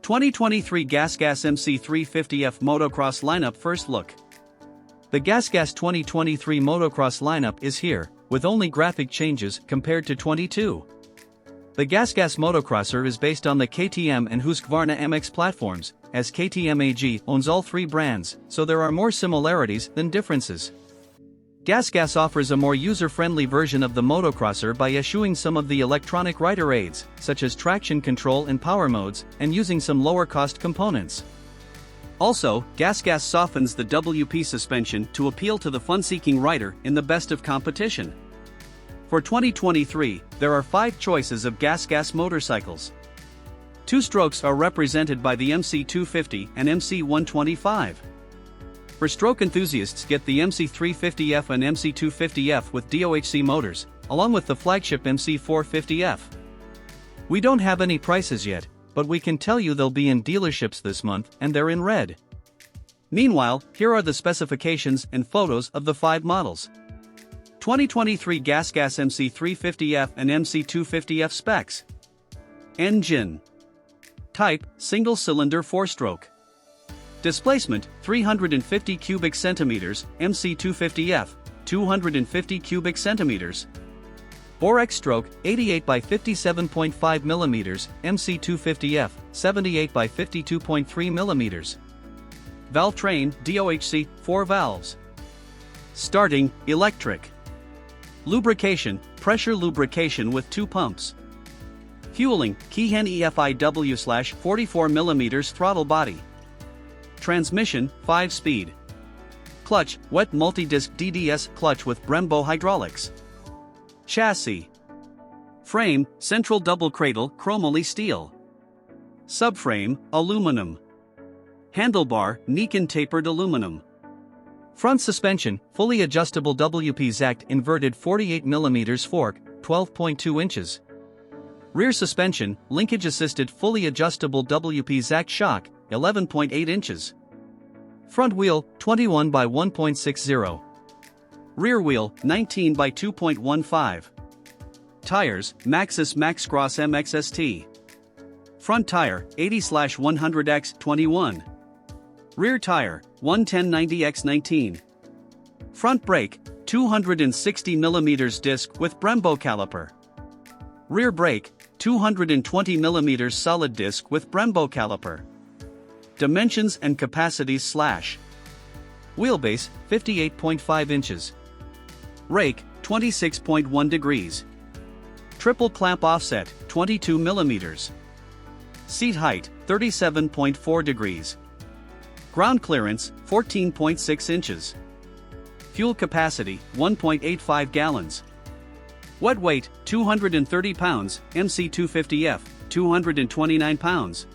2023 GasGas MC350F Motocross Lineup First Look. The GasGas 2023 Motocross lineup is here, with only graphic changes compared to 22. The GasGas Motocrosser is based on the KTM and Husqvarna MX platforms, as KTM AG owns all three brands, so there are more similarities than differences. GasGas offers a more user-friendly version of the Motocrosser by eschewing some of the electronic rider aids, such as traction control and power modes, and using some lower-cost components. Also, GasGas softens the WP suspension to appeal to the fun-seeking rider in the best of competition. For 2023, there are 5 choices of GasGas motorcycles. 2 strokes are represented by the MC250 and MC125. For stroke enthusiasts, get the MC350F and MC250F with DOHC motors, along with the flagship MC450F. We don't have any prices yet, but we can tell you they'll be in dealerships this month and they're in red. Meanwhile, here are the specifications and photos of the 5 models. 2023 GasGas MC350F and MC250F specs. Engine type: single-cylinder 4-stroke. Displacement: 350 cubic centimeters, MC250F, 250 cubic centimeters. Bore X stroke: 88 by 57.5 mm, MC250F, 78 by 52.3 mm. Valve train: DOHC, 4 valves. Starting: electric. Lubrication: pressure lubrication with 2 pumps. Fueling: Keihin EFIW/44 mm throttle body. Transmission: 5-speed. Clutch: wet multi-disc DDS clutch with Brembo hydraulics. Chassis. Frame: central double cradle chromoly steel. Subframe: aluminum. Handlebar: Nikon tapered aluminum. Front suspension: fully adjustable WP ZACT inverted 48 mm fork, 12.2 inches. Rear suspension: linkage assisted fully adjustable WP ZACT shock, 11.8 inches. Front wheel: 21 by 1.60. Rear wheel: 19 by 2.15. Tires: Maxxis Maxxcross MX ST. Front tire: 80/100x21. Rear tire: 110/90x19. Front brake: 260 mm disc with Brembo caliper. Rear brake: 220 mm solid disc with Brembo caliper. Dimensions and capacities / Wheelbase: 58.5 inches. Rake: 26.1 degrees. Triple clamp offset: 22 mm. Seat height: 37.4 degrees. Ground clearance: 14.6 inches. Fuel capacity: 1.85 gallons. Wet weight: 230 pounds, MC250F, 229 pounds.